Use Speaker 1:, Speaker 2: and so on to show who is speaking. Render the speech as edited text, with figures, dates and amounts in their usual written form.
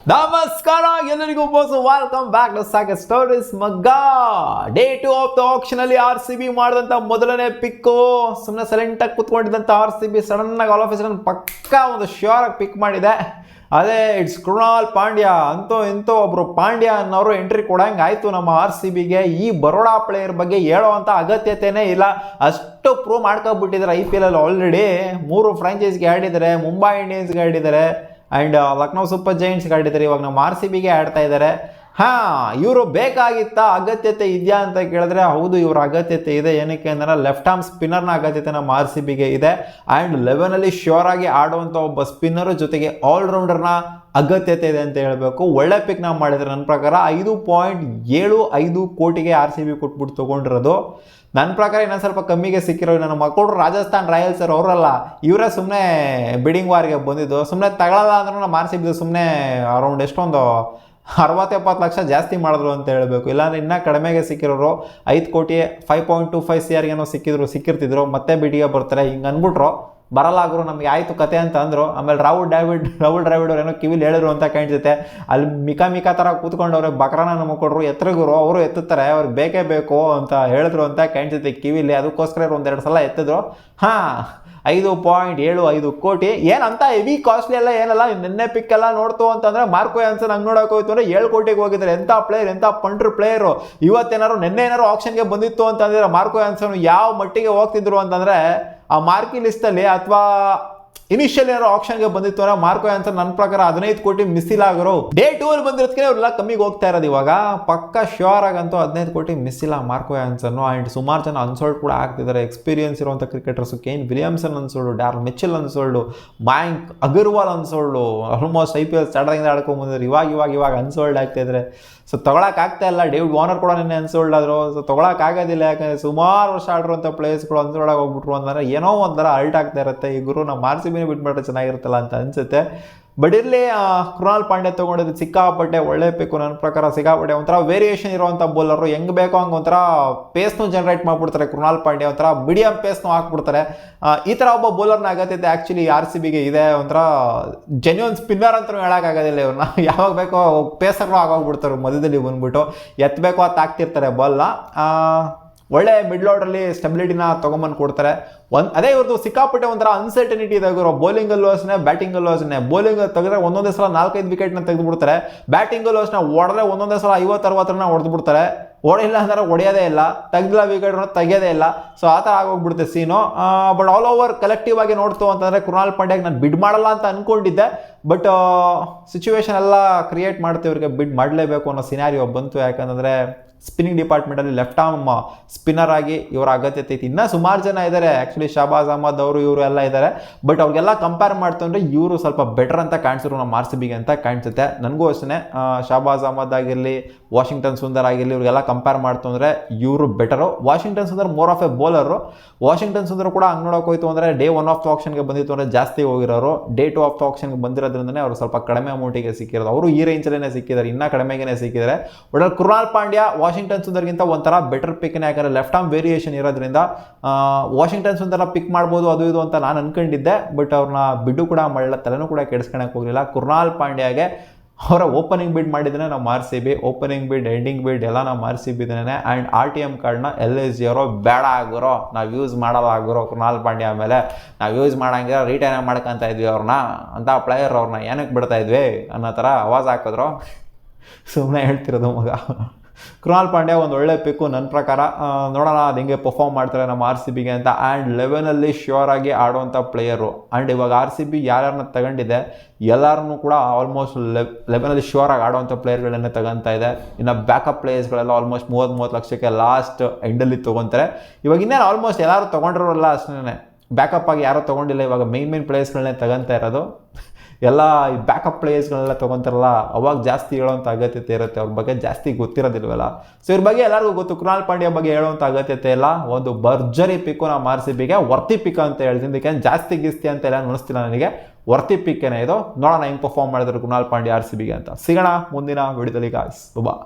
Speaker 1: ನಮಸ್ಕಾರ ಎಲ್ಲರಿಗೂ boss welcome back to Socket Stories ಮಗ್ಗ. ಡೇ 2 ಆಫ್ ದ ಆಕ್ಷನ್ ಅಲ್ಲಿ RCB ಮಾಡಿದಂತ ಮೊದಲನೇ ಪಿಕ್ ಸುಮ್ಮನೆ ಸೈಲೆಂಟ್ ಆಗಿ ಕುತ್ಕೊಂಡಿದ್ದಂತ RCB ಸಡನ್ ಆಗಿ ಆಲ್ ಆಫ್ ಎ ಸಡನ್ ಪಕ್ಕಾ ಒಂದು ಶ್ಯೂರ್ ಆಗಿ ಪಿಕ್ ಮಾಡಿದೆ. ಅದೇ ಇಟ್ಸ್ ಕೃಣಾಲ್ ಪಾಂಡ್ಯ. ಅಂತೂ ಇಂತೂ ಒಬ್ರು ಪಾಂಡ್ಯ ಅನ್ನೋರು ಎಂಟ್ರಿ ಕೊಡಂಗೆ ಆಯ್ತು ನಮ್ಮ RCBಗೆ. ಈ ಬರೋಡಾ ಪ್ಲೇಯರ್ ಬಗ್ಗೆ ಹೇಳೋವಂಥ ಅಗತ್ಯತೆನೇ ಇಲ್ಲ, ಅಷ್ಟು ಪ್ರೂವ್ ಮಾಡ್ಕೊಬಿಟ್ಟಿದ್ದಾರೆ IPL ಅಲ್ಲಿ. ಆಲ್ರೆಡಿ 3 ಫ್ರಾಂಚೈಸ್ಗೆ ಆಡಿದ್ದಾರೆ, ಮುಂಬೈ ಇಂಡಿಯನ್ಸ್ಗೆ ಆಡಿದ್ದಾರೆ ಆ್ಯಂಡ್ ಲಕ್ನೋ ಸೂಪರ್ ಜೈಂಟ್ಸ್ಗೆ ಆಡಿದ್ದಾರೆ. ಇವಾಗ ನಮ್ಮ RCBಗೆ ಆಡ್ತಾ ಇದ್ದಾರೆ. ಇವರು ಬೇಕಾಗಿತ್ತಾ, ಅಗತ್ಯತೆ ಇದೆಯಾ ಅಂತ ಕೇಳಿದ್ರೆ ಹೌದು, ಇವ್ರ ಅಗತ್ಯತೆ ಇದೆ. ಏನಕ್ಕೆ ಅಂದರೆ ಲೆಫ್ಟ್ ಆರ್ಮ್ ಸ್ಪಿನ್ನರ್ನ ಅಗತ್ಯತೆ ನಮ್ಮ RCBಗೆ ಇದೆ. ಆ್ಯಂಡ್ 11 ಶ್ಯೂರ್ ಆಗಿ ಆಡುವಂಥ ಒಬ್ಬ ಸ್ಪಿನ್ನರು ಜೊತೆಗೆ ಆಲ್ರೌಂಡರ್ನ ಅಗತ್ಯತೆ ಇದೆ ಅಂತ ಹೇಳಬೇಕು. ಒಳ್ಳೆ ಪಿಕ್ ನಾವು ಮಾಡಿದ್ರೆ ನನ್ನ ಪ್ರಕಾರ 5.75 ಕೋಟಿಗೆ RCB ಕೊಟ್ಬಿಟ್ಟು ತೊಗೊಂಡಿರೋದು. ನನ್ನ ಪ್ರಕಾರ ಇನ್ನೊಂದು ಸ್ವಲ್ಪ ಕಮ್ಮಿಗೆ ಸಿಕ್ಕಿರೋ ನನ್ನ ಮಕ್ಕಳು ರಾಜಸ್ಥಾನ್ ರಾಯಲ್ಸ್ ಅವರಲ್ಲ, ಇವರೇ ಸುಮ್ಮನೆ ಬಿಡಿಂಗ್ ವಾರ್ಗೆ ಬಂದಿದ್ದು. ಸುಮ್ಮನೆ ತಗೊಳ್ಳಲ್ಲ ಅಂದ್ರೂ ನಮ್ಮ RCB ಸುಮ್ಮನೆ ಅರೌಂಡ್ ಎಷ್ಟೊಂದು 60-70 ಲಕ್ಷ ಜಾಸ್ತಿ ಮಾಡಿದ್ರು ಅಂತ ಹೇಳಬೇಕು. ಇಲ್ಲಾಂದ್ರೆ ಇನ್ನೂ ಕಡಿಮೆಗೆ ಸಿಕ್ಕಿರೋರು 5 ಕೋಟಿ 5.25 CRಗೇನೋ ಸಿಕ್ಕಿರ್ತಿದ್ರು. ಮತ್ತೆ ಬಿಡಿಗೆ ಬರ್ತಾರೆ ಹಿಂಗೆ ಅಂದ್ಬಿಟ್ರು. ಬರಲಾಗರು ನಮಗೆ ಆಯಿತು ಕತೆ ಅಂತ ಅಂದರು. ಆಮೇಲೆ ರಾಹುಲ್ ದ್ರಾವಿಡ್ ಅವ್ರು ಏನೋ ಕಿವಿಲಿ ಹೇಳಿದ್ರು ಅಂತ ಕಾಣಿಸುತ್ತೆ. ಅಲ್ಲಿ ಮಿಕಾ ಥರ ಕೂತ್ಕೊಂಡವ್ರೆ, ಬಕ್ರಾನ ನಮಗೆ ಕೊಟ್ಟರು ಎತ್ತರಿಗರು, ಅವರು ಎತ್ತುತ್ತಾರೆ, ಅವ್ರಿಗೆ ಬೇಕೇ ಬೇಕು ಅಂತ ಹೇಳಿದ್ರು ಅಂತ ಕಾಣಿಸುತ್ತೆ ಕಿವಿಲಿ. ಅದಕ್ಕೋಸ್ಕರ ಒಂದೆರಡು ಸಲ ಎತ್ತಿದ್ರು. 5.75 ಕೋಟಿ ಏನಂತ ಹೆವಿ ಕಾಸ್ಟ್ಲಿ ಎಲ್ಲ ಏನಲ್ಲ. ನಿನ್ನೆ ಪಿಕ್ ಎಲ್ಲ ನೋಡ್ತು ಅಂತಂದ್ರೆ ಮಾರ್ಕೋ ಯಾನ್ಸನ್ ಹಂಗೆ ನೋಡೋಕೆ ಹೋಯ್ತು ಅಂದರೆ 7 ಕೋಟಿಗೆ ಹೋಗಿದ್ದಾರೆ. ಎಂಥ ಪ್ಲೇಯರ್, ಎಂಥ ಪಂಟ್ರ್ ಪ್ಲೇಯರು. ಇವತ್ತೇನಾರು ನಿನ್ನೆ ಏನಾರು ಆಪ್ಷನ್ಗೆ ಬಂದಿತ್ತು ಅಂತಂದ್ರೆ ಮಾರ್ಕೋ ಯಾನ್ಸನ್ ಯಾವ ಮಟ್ಟಿಗೆ ಹೋಗ್ತಿದ್ರು ಅಂತಂದರೆ ಆ ಮಾರ್ಕಿ ಲಿಸ್ಟಲ್ಲಿ ಅಥವಾ ಇನಿಷಿಯಲ್ ಏನಾರು ಆಪ್ಷನ್ಗೆ ಬಂದಿತ್ತು ಅಂದ್ರೆ ಮಾರ್ಕೋ ಯಾನ್ಸನ್ ನನ್ನ ಪ್ರಕಾರ 15 ಕೋಟಿ ಮಿಸ್ಸಿಲ್ ಆಗಿರೋ. ಡೇ 2 ಅಲ್ಲಿ ಬಂದಿರೋದಕ್ಕೆ ಅವ್ರೆಲ್ಲ ಕಮ್ಮಿಗೆ ಹೋಗ್ತಾ ಇರೋದು. ಇವಾಗ ಪಕ್ಕ ಶ್ಯೂರ್ ಆಗಂತೂ 15 ಕೋಟಿ ಮಿಸ್ಸಿಲ್ಲ ಮಾರ್ಕೋ ಯಾನ್ಸನ್. ಆ್ಯಂಡ್ ಸುಮಾರು ಜನ ಅನ್ಸೋಲ್ಡ್ ಕೂಡ ಆಗ್ತಿದ್ದಾರೆ. ಎಕ್ಸ್ಪೀರಿಯನ್ಸ್ ಇರುವಂಥ cricketers Kane Williamson unsold, Daryl Mitchell unsold, Mayank Agarwal unsold. Almost IPL ಸ್ಟಾರ್ಟಿಂದ ಆಡ್ಕೊಂಡ್ಬಂದಿದ್ರು. ಇವಾಗ ಅನ್ಸೋಲ್ಡ್ ಆಗ್ತಾ ಇದ್ದಾರೆ. ಸೊ ತೊಗೊಳಕ್ಕಾಗ್ತಾ ಇಲ್ಲ. ಡೇವಿಡ್ ವಾರ್ನರ್ ಕೂಡ ನಿನ್ನೆ ಅನ್ಸೋಲ್ಡ್ ಆದರು. ಸೊ ತೊಗೊಳಕ್ಕಾಗೋದಿಲ್ಲ, ಯಾಕಂದರೆ ಸುಮಾರು ವರ್ಷ ಆಡಿರುವಂಥ ಪ್ಲೇಯರ್ಸ್ಗಳು ಅನ್ಸೋಲ್ಡ್ ಆಗಿ ಹೋಗ್ಬಿಟ್ರು ಅಂತಂದರೆ ಏನೋ ಒಂಥರ ಅಲ್ಟ್ ಆಗ್ತಾ ಇರುತ್ತೆ. ಈ ಗುರು ನಮ್ಮ RCB ಬಿಟ್ಬಿಟ್ರೆ ಚೆನ್ನಾಗಿರುತ್ತಲ್ಲ ಅಂತ ಅನಿಸುತ್ತೆ. ಬಟ್ ಇರಲಿ, ಕೃಣಾಲ್ ಪಾಂಡ್ಯ ತೊಗೊಂಡಿದ್ದು ಸಿಕ್ಕಾಪಟ್ಟೆ ಒಳ್ಳೆ ಪಿಕ್ಕು ನನ್ನ ಪ್ರಕಾರ. ಸಿಕ್ಕಾಪಟ್ಟೆ ಒಂಥರ ವೇರಿಯೇಷನ್ ಇರುವಂಥ ಬೌಲರು. ಹೆಂಗೆ ಬೇಕೋ ಹಂಗೆ ಒಂಥರ ಪೇಸ್ನು ಜನರೇಟ್ ಮಾಡಿಬಿಡ್ತಾರೆ ಕೃಣಾಲ್ ಪಾಂಡ್ಯ. ಒಂಥರ ಮೀಡಿಯಂ ಪೇಸ್ನು ಹಾಕ್ಬಿಡ್ತಾರೆ. ಈ ಥರ ಒಬ್ಬ ಬೌಲರ್ನ ಅಗತ್ಯತೆ ಆ್ಯಕ್ಚುಲಿ RCBಗೆ ಇದೆ. ಒಂಥರ ಜೆನ್ಯೂನ್ ಸ್ಪಿನ್ನರ್ ಅಂತಲೂ ಹೇಳೋಕ್ಕಾಗೋದಿಲ್ಲ ಇವ್ರನ್ನ. ಯಾವಾಗ ಬೇಕೋ ಪೇಸರ್ಗಳು ಆಗೋಗ್ಬಿಡ್ತಾರೆ, ಮಧ್ಯದಲ್ಲಿ ಬಂದ್ಬಿಟ್ಟು ಎತ್ತಬೇಕೋ ಅದು ಹಾಕ್ತಿರ್ತಾರೆ ಬಾಲ್ನ. ಒಳ್ಳೆ ಮಿಡ್ಲ್ ಆರ್ಡ್ರಲ್ಲಿ ಸ್ಟೆಬಿಲಿಟಿನ ತೊಗೊಂಬಂದು ಕೊಡ್ತಾರೆ. ಅದೇ ಇವ್ರದ್ದು ಸಿಕ್ಕಾಪಟ್ಟೆ ಒಂಥರ ಅನ್ಸರ್ಟನಿಟಿ ಇದಾಗಿರೋ. ಬೌಲಿಂಗಲ್ಲೂ ಅಷ್ಟೇ, ಬ್ಯಾಟಿಂಗಲ್ಲೂ ಅಷ್ಟೇ. ಬೌಲಿಂಗ್ ತೆಗೆದ್ರೆ ಒಂದೊಂದೇ ಸಲ 4-5 ವಿಕೆಟ್ನ ತೆಗೆದುಬಿಡ್ತಾರೆ. ಬ್ಯಾಟಿಂಗಲ್ಲೂ ಅಷ್ಟೇ, ಹೊಡೆದ್ರೆ ಒಂದೊಂದೇ ಸಲ 50-60 ರನ್ನ ಹೊಡೆದ್ಬಿಡ್ತಾರೆ. ಹೊಡೆಯಿಲ್ಲ ಅಂದ್ರೆ ಹೊಡೆಯೋದೇ ಇಲ್ಲ, ತೆಗ್ದಿಲ್ಲ ವಿಕೆಟ್ ತೆಗೆಯೋದೇ ಇಲ್ಲ. ಸೊ ಆ ಥರ ಆಗೋಗ್ಬಿಡುತ್ತೆ ಸೀನು. ಬಟ್ ಆಲ್ ಓವರ್ ಕಲೆಕ್ಟಿವ್ ಆಗಿ ನೋಡ್ತು ಅಂತಂದರೆ ಕೃಣಾಲ್ ಪಾಂಡ್ಯಗೆ ನಾನು ಬಿಡ್ ಮಾಡಲ್ಲ ಅಂತ ಅಂದ್ಕೊಂಡಿದ್ದೆ. ಬಟ್ ಸಿಚುವೇಶನ್ ಎಲ್ಲ ಕ್ರಿಯೇಟ್ ಮಾಡ್ತೀವಿ, ಇವ್ರಿಗೆ ಬಿಡ್ ಮಾಡಲೇಬೇಕು ಅನ್ನೋ ಸಿನಾರಿಯೋ ಬಂತು. ಯಾಕಂದರೆ ಸ್ಪಿನ್ನಿಂಗ್ ಡಿಪಾರ್ಟ್ಮೆಂಟಲ್ಲಿ ಲೆಫ್ಟ್ ಆರ್ಮ್ ಸ್ಪಿನ್ನರ್ ಆಗಿ ಇವರ ಅಗತ್ಯತೆ ಐತಿ. ಇನ್ನೂ ಸುಮಾರು ಜನ ಇದ್ದಾರೆ ಆ್ಯಕ್ಚುಲಿ, ಶಹಬಾಜ್ ಅಹ್ಮದ್ ಅವರು ಇವರು ಎಲ್ಲ ಇದ್ದಾರೆ. ಬಟ್ ಅವ್ರಿಗೆಲ್ಲ ಕಂಪೇರ್ ಮಾಡ್ತಂದ್ರೆ ಇವರು ಸ್ವಲ್ಪ ಬೆಟರ್ ಅಂತ ಕಾಣಿಸಿದ್ರು ನಮ್ಮ RCBಗೆ ಅಂತ ಕಾಣಿಸುತ್ತೆ. ನನಗೂ ಅಷ್ಟೇ ಶಹಬಾಜ್ ಅಹ್ಮದ್ ಆಗಿರಲಿ, ವಾಷಿಂಗ್ಟನ್ ಸುಂದರ್ ಆಗಿರಲಿ, ಇವ್ರಿಗೆಲ್ಲ ಕಂಪೇರ್ ಮಾಡ್ತಂದ್ರೆ ಇವರು better. Washington Sundar more of A bowler. Washington Sundar ಕೂಡ ಹಂಗೆ ನೋಡೋಕೆ ಹೋಯ್ತು ಅಂದರೆ ಡೇ 1 ಆಫ್ ದ ಆಕ್ಷನ್ಗೆ ಬಂದಿತ್ತು ಅಂದರೆ ಜಾಸ್ತಿ ಹೋಗಿರೋರು. ಡೇ 2 ಆಫ್ ದ ಆಕ್ಷನ್ಗೆ ಬಂದಿರೋದ್ರಿಂದನೇ ಅವರು ಸ್ವಲ್ಪ ಕಡಿಮೆ ಅಮೌಂಟಿಗೆ ಸಿಕ್ಕಿರೋದು. ಅವರು ಈ ರೇಂಜಲ್ಲೇ ಸಿಕ್ಕಿದ್ದಾರೆ, ಇನ್ನೂ ಕಡಿಮೆಗೇ ಸಿಕ್ಕಿದ್ದಾರೆ. ಬಟ್ ಕೃಣಾಲ್ ಪಾಂಡ್ಯ ವಾಷಿಂಗ್ಟನ್ ಸುಂದರ್ಗಿಂತ ಒಂಥರ ಬೆಟರ್ ಪಿಕ್ನೇ. ಯಾಕಂದರೆ ಲೆಫ್ಟ್ ಆರ್ಮ್ ವೇರಿಯೇಷನ್ ಇರೋದ್ರಿಂದ ವಾಷಿಂಗ್ಟನ್ ಸುಂದರ ಪಿಕ್ ಮಾಡ್ಬೋದು ಅದು ಇದು ಅಂತ ನಾನು ಅನ್ಕೊಂಡಿದ್ದೆ. ಬಟ್ ಅವ್ರನ್ನ ಬಿಡು ಕೂಡ ಮಾಡಲಿಲ್ಲ, ತಲೆನೂ ಕೂಡ ಕೆಡಿಸ್ಕೊಳಕ್ಕೆ ಹೋಗಲಿಲ್ಲ. ಕೃಣಾಲ್ ಪಾಂಡ್ಯಗೆ ಅವರ ಓಪನಿಂಗ್ ಬಿಡ್ ಮಾಡಿದ್ರೆ ನಮ್ಮ RCB, ಓಪನಿಂಗ್ ಬಿಡ್, ಎಂಡಿಂಗ್ ಬಿಡ್ ಎಲ್ಲ ನಮ್ಮ RCB ಇದ್ದೇನೆ. ಆ್ಯಂಡ್ RTM ಕಾರ್ಡ್ನ LIC ಅವರು ಬೇಡ ಆಗಿರೋ, ನಾವು ಯೂಸ್ ಮಾಡಲ್ಲ ಆಗಿರೋ ಕೃಣಾಲ್ ಪಾಂಡ್ಯ ಮೇಲೆ ನಾವು ಯೂಸ್ ಮಾಡಂಗಿರೋ ರಿಟೈನ್ ಮಾಡ್ಕೊತಾ ಇದ್ವಿ ಅವ್ರನ್ನ ಅಂತ ಪ್ಲೇಯರ್. ಅವ್ರನ್ನ ಏನಕ್ಕೆ ಬಿಡ್ತಾ ಇದ್ವಿ ಅನ್ನೋ ಥರ ಆವಾಜ್ ಹಾಕಿದ್ರು. ಸುಮ್ಮನೆ ಹೇಳ್ತಿರೋದು ಮಗ. ಕೃಣಾಲ್ ಪಾಂಡ್ಯ ಒಂದು ಒಳ್ಳೆ ಪಿಕ್ಕು ನನ್ನ ಪ್ರಕಾರ. ನೋಡೋಣ ಅದು ಹೆಂಗೆ ಪರ್ಫಾರ್ಮ್ ಮಾಡ್ತಾರೆ ನಮ್ಮ RCBಗೆ ಅಂತ. ಆ್ಯಂಡ್ 11 ಶ್ಯೂರ್ ಆಗಿ ಆಡುವಂಥ ಪ್ಲೇಯರು. ಆ್ಯಂಡ್ ಇವಾಗ RCB ಯಾರ್ಯಾರನ್ನ ತಗೊಂಡಿದೆ ಎಲ್ಲರೂ ಕೂಡ ಆಲ್ಮೋಸ್ಟ್ 11 ಶ್ಯೂರ್ ಆಗಿ ಆಡುವಂಥ ಪ್ಲೇಯರ್ಗಳನ್ನೇ ತಗೊತಾ ಇದೆ. ಇನ್ನು ಬ್ಯಾಕಪ್ ಪ್ಲೇಯರ್ಸ್ಗಳೆಲ್ಲ ಆಲ್ಮೋಸ್ಟ್ 30 ಲಕ್ಷಕ್ಕೆ ಲಾಸ್ಟ್ ಎಂಡಲ್ಲಿ ತೊಗೊತಾರೆ. ಇವಾಗ ಇನ್ನೇನು ಆಲ್ಮೋಸ್ಟ್ ಎಲ್ಲರೂ ತೊಗೊಂಡಿರೋಲ್ಲ ಅಷ್ಟೇ. ಬ್ಯಾಕಪ್ ಆಗಿ ಯಾರೂ ತೊಗೊಂಡಿಲ್ಲ. ಇವಾಗ ಮೇನ್ ಪ್ಲೇಯರ್ಸ್ಗಳನ್ನೇ ತಗೊತಾ ಇರೋದು. ಎಲ್ಲ ಈ ಬ್ಯಾಕಪ್ ಪ್ಲೇಯರ್ಸ್ಗಳೆಲ್ಲ ತೊಗೊತಾರಲ್ಲ, ಅವಾಗ ಜಾಸ್ತಿ ಹೇಳೋವಂಥ ಅಗತ್ಯತೆ ಇರುತ್ತೆ. ಅವ್ರ ಬಗ್ಗೆ ಜಾಸ್ತಿ ಗೊತ್ತಿರೋದಿಲ್ವಲ್ಲ. ಸೊ ಇವ್ರ ಬಗ್ಗೆ ಎಲ್ಲರಿಗೂ ಗೊತ್ತು. ಕೃಣಾಲ್ ಪಾಂಡ್ಯ ಬಗ್ಗೆ ಹೇಳುವಂಥ ಅಗತ್ಯತೆ ಇಲ್ಲ. ಒಂದು ಭರ್ಜರಿ ಪಿಕ್ಕು ನಮ್ಮ RCBಗೆ ವರ್ತಿ ಪಿಕ್ ಅಂತ ಹೇಳ್ತೀನಿ. ಇದಕ್ಕೆ ಜಾಸ್ತಿ ಗಿಸ್ತಿ ಅಂತ ಎಲ್ಲ ಅನಿಸ್ತಿಲ್ಲ ನನಗೆ. ವರ್ತಿ ಪಿಕ್ಕೇನೆ ಇದು. ನೋಡೋಣ ಹೆಂಗೆ ಪರ್ಫಾರ್ಮ್ ಮಾಡಿದ್ರು ಕೃಣಾಲ್ ಪಾಂಡ್ಯ RCBಗೆ ಅಂತ. ಸಿಗೋಣ ಮುಂದಿನ ವಿಡಿಯೋದಲ್ಲಿ ಗಾಯ್ಸ್. ಬಾ.